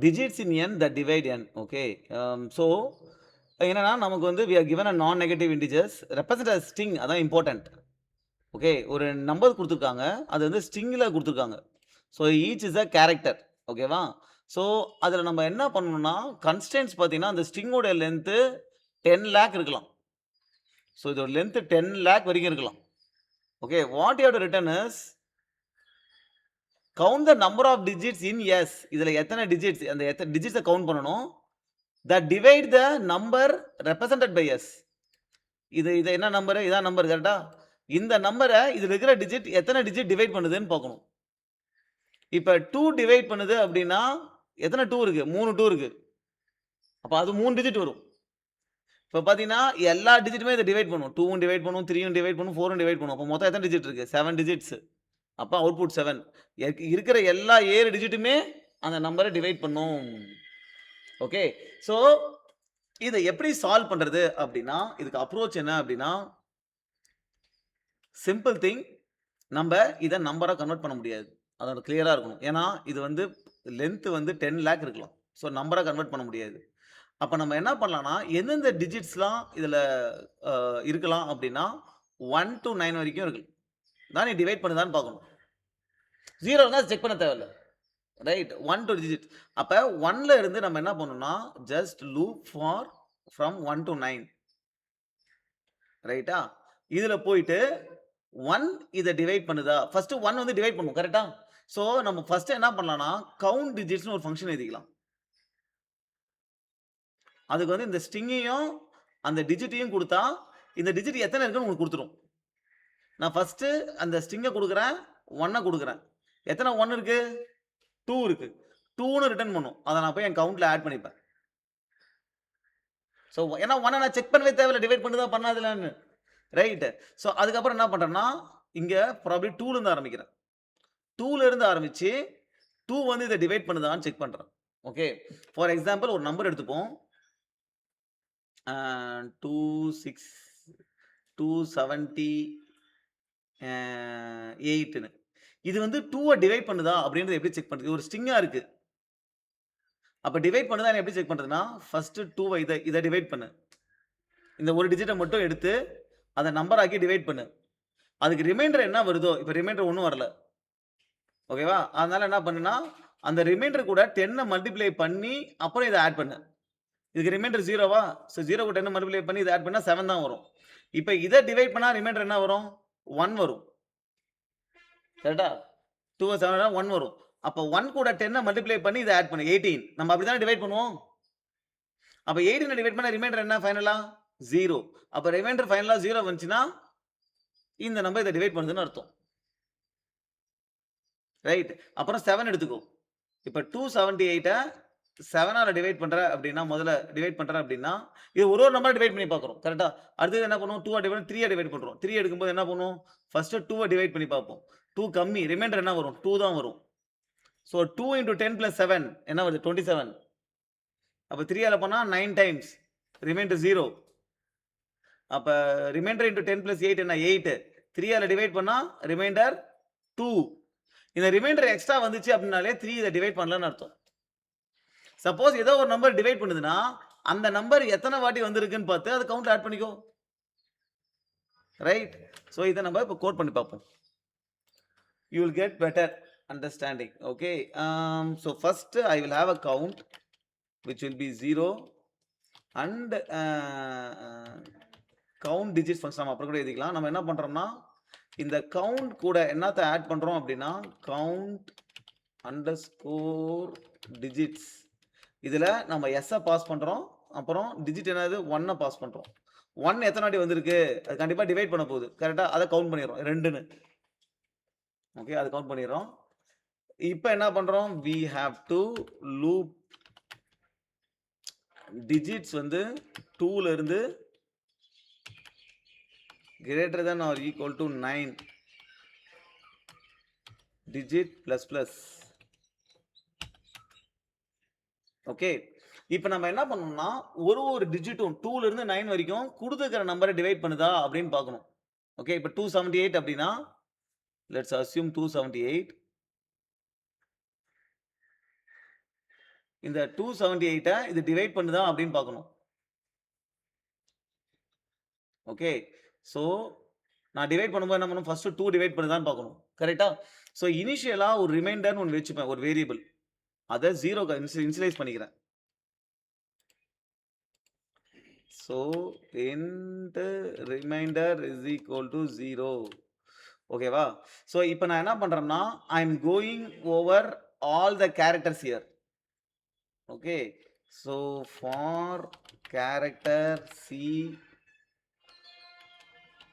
digits in n that divide n. Okay. So என்னன்னா நமக்கு வந்து we are given a non negative integers represent as string. அதான் important. Okay, ஒரு number கொடுத்துருக்காங்க, அது வந்து ஸ்ட்ரிங்கில் கொடுத்துருக்காங்க. So each is a character. ஓகேவா? ஸோ அதில் நம்ம என்ன பண்ணணும்னா கன்ஸ்டன்ட்ஸ் பார்த்தீங்கன்னா அந்த ஸ்ட்ரிங்கோட லென்த்து 10 லேக் இருக்கலாம். ஸோ இதோட லென்த்து 10 லேக் வரைக்கும் இருக்கலாம். Okay, what you have to return is count the number of digits in S. இதில் எத்தனை டிஜிட்ஸ், அந்த எத்தனை டிஜிட்ஸை கவுண்ட் பண்ணணும். The divide the number represented by S. இது என்ன நம்பரு? இதான் நம்பர் கரெக்டா? இந்த நம்பரை இதில் இருக்கிற டிஜிட் எத்தனை டிஜிட் டிவைட் பண்ணுதுன்னு பார்க்கணும். இப்போ 2 டிவைட் பண்ணுது அப்படின்னா எத்தனை 2 இருக்கு? 3 2 இருக்கு. அப்போ அது 3 டிஜிட் வரும். இப்போ பார்த்தீங்கன்னா எல்லா டிஜிட்டுமே இதை டிவைட் பண்ணும். 2 டிவைட் பண்ணும், 3 டிவைட் பண்ணும், 4 டிவைட் பண்ணும். அப்போ மொத்தம் எத்தனை டிஜிட் இருக்கு? 7 டிஜிட்ஸ். அப்போ அவுட்புட் 7. இருக்கிற எல்லா 7 டிஜிட்டுமே அந்த நம்பரை டிவைட் பண்ணும். ஓகே, ஸோ இதை எப்படி சால்வ் பண்றது அப்படின்னா இதுக்கு அப்ரோச் என்ன அப்படின்னா சிம்பிள் திங், நம்ம இதை நம்பராக கன்வெர்ட் பண்ண முடியாது. அதோட கிளியராக இருக்கணும். ஏன்னா இது வந்து லென்த்து வந்து 10 லேக் இருக்கலாம். ஸோ நம்பராக கன்வெர்ட் பண்ண முடியாது. அப்போ நம்ம என்ன பண்ணலாம்னா எந்தெந்த டிஜிட்ஸ்லாம் இதில் இருக்கலாம் அப்படின்னா 1 to 9 வரைக்கும் இருக்கு. தான் நீ டிவைட் பண்ணுதான்னு பார்க்கணும். 0 தான் செக் பண்ண தேவையில்லை. Right, 1 to digit. அப்போ 1ல இருந்து நம்ம என்ன பண்ணணும்னா just loop for from 1 to 9. ரைட்டா? இதில் போயிட்டு 1 இதை டிவைட் பண்ணுதா? ஃபர்ஸ்ட் 1 வந்து டிவைட் பண்ணும். கரெக்டா? ஸோ நம்ம ஃபர்ஸ்ட் என்ன பண்ணலாம்னா கவுண்ட் டிஜிட்ஸ்னு ஒரு ஃபங்க்ஷன் எழுதிக்கலாம். அதுக்கு வந்து இந்த ஸ்ட்ரிங்கையும் அந்த டிஜிட்டையும் கொடுத்தா இந்த டிஜிட் எத்தனை இருக்குன்னு உங்களுக்கு கொடுத்துரும். நான் ஃபர்ஸ்ட் அந்த ஸ்ட்ரிங்கை கொடுக்குறேன், 1 கொடுக்குறேன். எத்தனை 1 இருக்கு? 2 இருக்கு. 2ன்னு ரிட்டர்ன் பண்ணும். அதை நான் போய் என் கவுண்ட்ல ஆட் பண்ணிப்பேன். ஸோ ஏன்னா 1 நான் செக் பண்ணவே தேவையில்லை, டிவைட் பண்ணுதா பண்ணாதுலன்னு. ரைட். ஸோ அதுக்கப்புறம் என்ன பண்றேன்னா இங்க ப்ராபபிலி 2ல இருந்து ஆரம்பிக்கிறேன். 2ல இருந்து ஆரம்பிச்சு 2 வந்து இதை டிவைட் பண்ணுதான்னு செக் பண்றேன். ஓகே, ஃபார் எக்ஸாம்பிள் ஒரு நம்பர் எடுத்துப்போம். 278ன்னு. இது வந்து 2 டிவைட் பண்ணுதா அப்படின்றத எப்படி செக் பண்றது? ஒரு ஸ்ட்ரிங்கா இருக்கு. அப்ப டிவைட் பண்ணுதா எப்படி செக் பண்றதுன்னா ஃபர்ஸ்ட் 2 இதை டிவைட் பண்ணு. இந்த ஒரு டிஜிட்டை மட்டும் எடுத்து அதை நம்பர் ஆக்கி டிவைட் பண்ணு. அதுக்கு ரிமைண்டர் என்ன வருதோ, இப்போ ரிமைண்டர் ஒன்றும் வரல. ஓகேவா? அதனால என்ன பண்ணுனா அந்த ரிமைண்டர் கூட 10 மல்டிப்ளை பண்ணி அப்புறம் இதை ஆட் பண்ணு. இதுக்கு ரிமைண்டர் 0வா? ஸோ 0 கூட 10 மல்டிப்ளை பண்ணி இதை ஆட் பண்ணா 7 தான் வரும். இப்போ இதை டிவைட் பண்ணா ரிமைண்டர் என்ன வரும்? 1 வரும். கரெக்டா? 2 7 1 வரும். அப்போ 1 கூட 10 மல்டிப்ளை பண்ணி இதை ஆட் பண்ணு 18. நம்ம அப்படிதானே டிவைட் பண்ணுவோம். அப்போ 18 டிவைட் பண்ண ரிமைண்டர் என்ன ஃபைனலா? 0. அப்போ ரிமைண்டர் ஃபைனலா 0 வந்துச்சுன்னா இந்த நம்பர் இதை டிவைட் பண்ணுதுன்னு அர்த்தம். ரைட். அப்புறம் 7 எடுத்துக்கோ. இப்போ 278 7ஆல டிவைட் பண்ற அப்படின்னா முதல்ல டிவைட் பண்ற அப்படின்னா இது ஒரு நம்பர் டிவைட் பண்ணி பார்க்குறோம். கரெக்டா? அடுத்து என்ன பண்ணுவோம்? 2 டிவைட் 3 டிவைட் பண்றோம். 3 எடுக்கும்போது என்ன பண்ணுவோம்? ஃபர்ஸ்ட் 2 டிவைட் பண்ணி பார்ப்போம். 2 கம்மி, ரிமைண்டர் என்ன வரும்? 2 தான் வரும். ஸோ 2 × 10 + 7 என்ன வருது? 27. அப்போ 3ஆல பண்ணா 9 டைம்ஸ், ரிமைண்டர் 0. அப்ப ரிமைண்டர் × 10 + 8 என்ன? 8. 3ஆல டிவைட் பண்ணா ரிமைண்டர் 2. இந்த ரிமைண்டர் எக்ஸ்ட்ரா வந்துச்சு அப்படின்னாலே 3 இதை டிவைட் பண்ணலன்னு அர்த்தம். சப்போஸ் ஏதோ ஒரு நம்பர் டிவைட் பண்ணுதுன்னா அந்த நம்பர் எத்தனை வாட்டி வந்திருக்குன்னு பார்த்து அதை கவுண்ட் ஆட் பண்ணிக்கோ. ரைட். ஸோ இதை நம்ம இப்போ கோட் பண்ணி பார்ப்போம். You will get better understanding. Okay, so first I will have a count which will be 0 and count digits function நம்ம அப்புறம் கூட எழுதிக்கலாம். நம்ம என்ன பண்றோம்னா இந்த count கூட என்னத்தை ஆட் பண்றோம் அப்படின்னா count underscore digits. இதுல நம்ம s பாஸ் பண்றோம், அப்புறம் டிஜிட் என்னது 1 பாஸ் பண்றோம். 1 எத்தனை வாட்டி வந்திருக்கு? அது கண்டிப்பா டிவைட் பண்ண போகுது. கரெக்டா? அதை கவுண்ட் பண்ணிடுறோம் 2ன்னு. ஓகே, அதை கவுண்ட் பண்ணிடுறோம். இப்போ என்ன பண்றோம்? we have to loop digits வந்து 2ல இருந்து greater than or equal to 9 digit plus plus. Okay, இப்போ நம்ம என்ன பண்ணணும்னா ஒரு டிஜிட்டும் 2ல இருந்து 9 வரைக்கும் கொடுத்துக்கிற நம்பரை டிவைட் பண்ணுதா அப்படின்னு பார்க்கணும். ஓகே, இப்போ 278 அப்படின்னா let's assume 278. இந்த 278 இது டிவைட் பண்ணுதா அப்படின்னு பார்க்கணும். ஓகே. ஸோ நான் டிவைட் பண்ணும்போது என்ன பண்ணணும்? ஃபர்ஸ்ட் 2 டிவைட் பண்ணுதான்னு பார்க்கணும். கரெக்ட்டா? ஸோ இனிஷியலா ஒரு ரிமைண்டர்னு ஒண்ணு வச்சுப்பேன். ஒரு வேரியபிள். அத 0க்கு இனிஷியலைஸ் பண்ணிக்கிறேன். So int remainder is equal to 0. ஓகேவா? ஸோ இப்போ நான் என்ன பண்றேன்னா, I am going over all the characters here. Okay. So for character C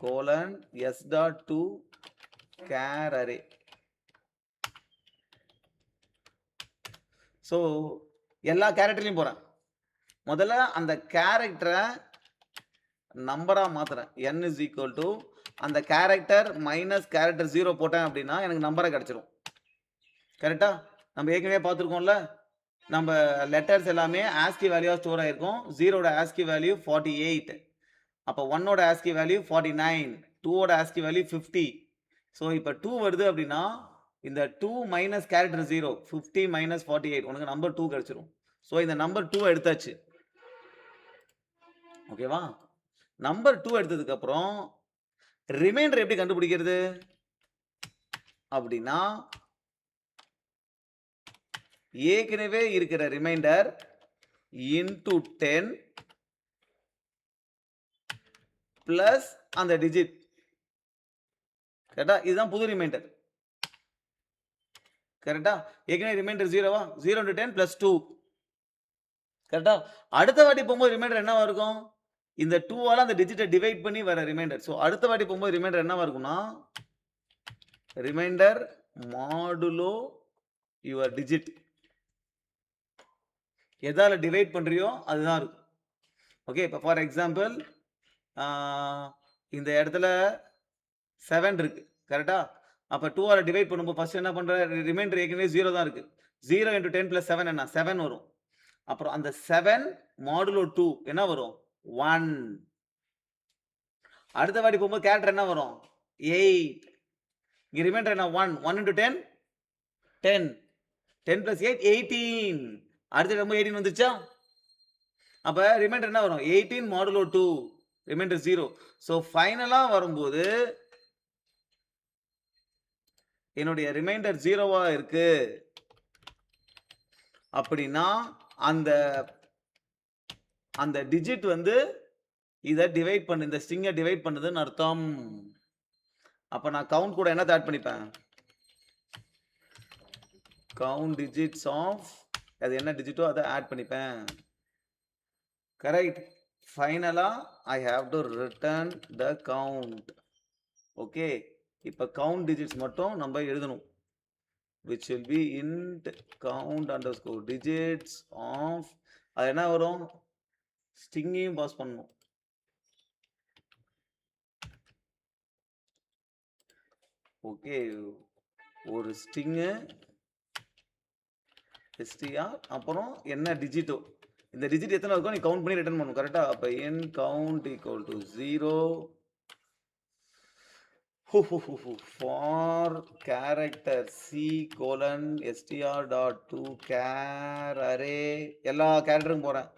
colon s dot to char array. So எல்லா கேரக்டர்லையும் போகிறேன். முதல்ல அந்த கேரக்டரை நம்பராக மாற்றுறேன். n இஸ் ஈக்குவல் டு அந்த கேரக்டர் மைனஸ் கேரக்டர் 0 போட்டேன் அப்படின்னா எனக்கு நம்பரை கிடச்சிரும். கரெக்டா? நம்ம ஏற்கனவே பார்த்துருக்கோம்ல, நம்ம லெட்டர்ஸ் எல்லாமே ஆஸ்கி வேல்யூவாக ஸ்டோர் ஆகிருக்கும். 0ஓட ஆஸ்கி வேல்யூ 48, அப்போ 1ஓட ஆஸ்கி வேல்யூ 49, 2ஓட ஆஸ்கி வேல்யூ 50. ஸோ இப்போ 2 வருது அப்படின்னா இந்த 2 மைனஸ் கேரக்டர் 0, 50 மைனஸ் 48, உனக்கு நம்பர் 2 கிடச்சிரும். ஸோ இந்த நம்பர் 2 எடுத்தாச்சு. ஓகேவா? நம்பர் 2 எடுத்ததுக்கு அப்புறம் ரிமைண்டர் எப்படி கண்டுபிடிக்கிறது அப்படின்னா, ஏற்கனவே இருக்கிற ரிமைண்டர் இன்டு 10 பிளஸ் அந்த டிஜிட். கரெக்டா? இதுதான் புது ரிமைண்டர். கரெக்டா? ஏற்கனவே ரிமைண்டர் 0வா? 0 into 10 plus 2. கரெக்டா? அடுத்த வாட்டி போகும்போது ரிமைண்டர் என்னவா இருக்கும்? இந்த 2ஆல அந்த டிஜிட்டை டிவைட் பண்ணி வர ரிமைண்டர். ஸோ அடுத்த வாட்டி போகும்போது ரிமைண்டர் என்னவா இருக்கும்னா, ரிமைண்டர் மாடுலோ யுவர் டிஜிட். எதால டிவைட் பண்றியோ அதுதான் இருக்கும். ஓகே. இப்போ ஃபார் எக்ஸாம்பிள் இந்த இடத்துல 7 இருக்கு. கரெக்டா? அப்போ 2ஆல டிவைட் பண்ணும்போது ஃபர்ஸ்ட் என்ன பண்ற? ரிமைண்டர் ஏற்கனவே 0 தான் இருக்கு. 0 into 10 plus 7 என்ன? 7 வரும். அப்புறம் அந்த 7 மாடுலோ 2 என்ன வரும்? 1. அடுத்த வாட்டி போகும்போது கேரக்டர் என்ன வரும்? 8. இங்க ரிமைண்டர் என்ன? 1. 1 into 10 10. 10 plus 8 18. அடுத்த நம்ம 18 வந்துச்சா? அப்ப ரிமைண்டர் என்ன வரும்? 18 மாடுலோ 2, ரிமைண்டர் 0. ஸோ ஃபைனலா வரும்போது என்னுடைய ரிமைண்டர் 0வா இருக்கு அப்படின்னா அந்த அந்த டிஜிட் வந்து இதை டிவைட் பண்ணு, இந்த ஸ்ட்ரிங்கை டிவைட் பண்ணுதுன்னு அர்த்தம். அப்ப நான் கவுண்ட் கூட என்ன ஆட் பண்ணிப்பேன்? கவுண்ட் டிஜிட்ஸ் ஆஃப் அது என்ன டிஜிட்டோ அதை ஆட் பண்ணிப்பேன். கரெக்ட்? ஃபைனலா I have to return the count. Okay. இப்போ கவுண்ட் டிஜிட்ஸ் மட்டும் நம்ம எழுதணும். which will be int count underscore digits of அது என்ன வரும்? ஸ்ட்ரிங்கையும் பாஸ் பண்ணணும். ஓகே. ஒரு ஸ்ட்ரிங்கு str அப்புறம் என்ன டிஜிட்டோ, இந்த டிஜிட் எத்தனை இருக்கோ நீ கவுண்ட் பண்ணி ரிட்டர்ன் பண்ணணும். கரெக்டா? அப்போ n count equal to 0 for character C colon str dot to char array. எல்லா கேரக்டரும் போறேன்.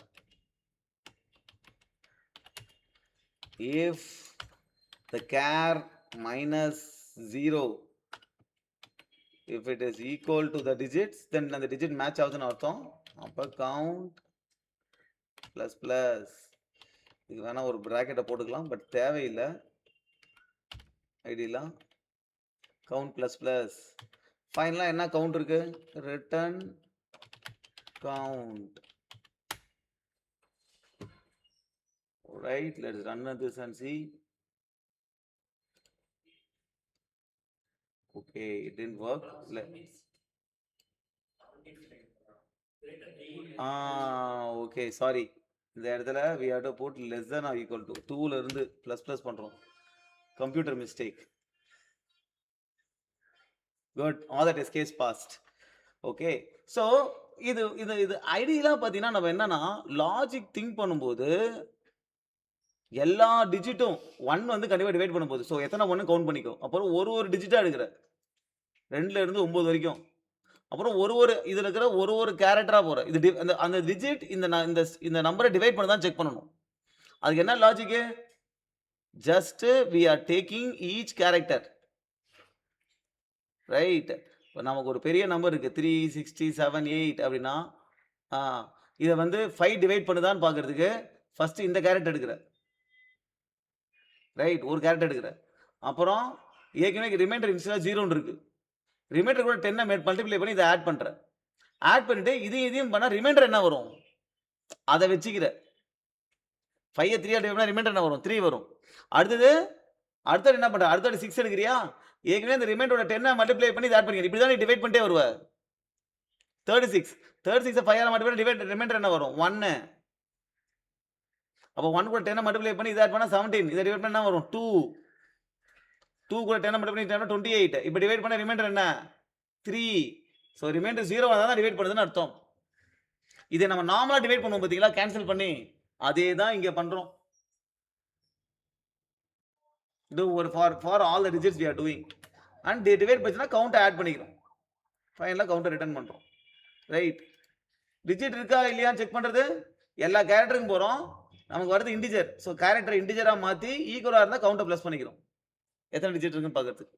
if the char minus 0 if it is equal to the digits then அந்த digit match ஆகுதுன்னு அர்த்தம். அப்ப count plus plus இது வேணா ஒரு பிராக்கெட்டை போட்டுக்கலாம், பட் தேவையில்லை. ஐடியெல்லாம் count plus plus ஃபைனலாக என்ன கவுண்ட் இருக்கு? Return count. Right, let's run this and see. Okay, it didn't work. Okay, sorry. இந்த இடத்துல we have to put less than or equal to 2ல இருந்து plus plus பண்றோம். Computer mistake. Good, all that is case passed. Okay, so இது இது இது ஐடியலாக பார்த்தீங்கன்னா நம்ம என்னன்னா லாஜிக் திங்க் பண்ணும்போது எல்லா டிஜிட்டும் 1 வந்து கண்டிப்பாக டிவைட் பண்ணும்போது ஸோ எத்தனை 1 கவுண்ட் பண்ணிக்கோ. அப்புறம் ஒரு டிஜிட்டாக எடுக்கிற 2ல இருந்து 9 வரைக்கும் அப்புறம் ஒரு இதுல இருக்கிற ஒரு கேரக்டரா போறேன். இது அந்த டிஜிட் இந்த நம்பர டிவைட் பண்ண தான் செக் பண்ணணும். அதுக்கு என்ன logic? Just we are taking each character. Right. இப்ப நமக்கு ஒரு பெரிய நம்பர் இருக்கு. 3678 அப்படின்னா, ஆ இத வந்து 5 டிவைட் பண்ணுதான்னு பார்க்கிறதுக்கு, ஃபர்ஸ்ட் இந்த கேரக்டர் எடுக்கிறேன். ரைட். ஒரு கேரக்டர் எடுக்கிறேன். அப்புறம் ஏற்கனவே ரிமைண்டர் இனிஷியலா 0ன்னு இருக்கு. ரிமைண்டர் கூட 10 மல்டிப்ளை பண்ணி இத ஆட் பண்றேன். ஆட் பண்ணிட்டு இதையும் பண்ணா ரிமைண்டர் என்ன வரும்? அத வச்சுக்கிறேன். 5 3 டிவைட் பண்ணா ரிமைண்டர் என்ன வரும்? 3 வரும். அடுத்தது என்ன பண்ற? அடுத்தது 6 எடுக்கிறியா? ஏற்கனவே இந்த ரிமைண்டரோட 10 மல்டிப்ளை பண்ணி இத ஆட் பண்ணிக்க. இப்படி தான் நீ டிவைட் பண்ணிட்டே வருவ. 36 36 5 ஆல மல்டிப்ளை பண்ணி ரிமைண்டர் என்ன வரும்? 1. அப்ப 1 கூட 10 மல்டிப்ளை பண்ணி இத ஆட் பண்ணா 17. இத டிவைட் பண்ணா என்ன வரும்? 2. 2 கூட 10 மல்டிப்ளை பண்ணி 28. இப்ப டிவைட் பண்ண ரிமைண்டர் என்ன? 3. சோ ரிமைண்டர் 0 வந்தா தான் டிவைட் பண்ணுதுன்னு அர்த்தம். இத நம்ம நார்மலா டிவைட் பண்ணுவோம் பாத்தீங்களா? கேன்சல் பண்ணி. அதே தான் இங்க பண்றோம். For all the digits we are doing. And they divide பண்ணுச்சுனா கவுண்ட் ஆட் பண்ணிக்கிறோம். ஃபைனலா கவுண்டர் ரிட்டர்ன் பண்றோம். ரைட். டிஜிட் இருக்கா இல்லையான்னு செக் பண்றது, எல்லா கேரக்டருக்கும் போறோம். நமக்கு வரது இன்டிஜர். சோ கேரக்டர் இன்டிஜரா மாத்தி ஈக்குவலா இருந்தா கவுண்ட பிளஸ் பண்ணிக்கிறோம். எத்தனை டிஜிட் இருக்குன்னு பார்க்கிறதுக்கு.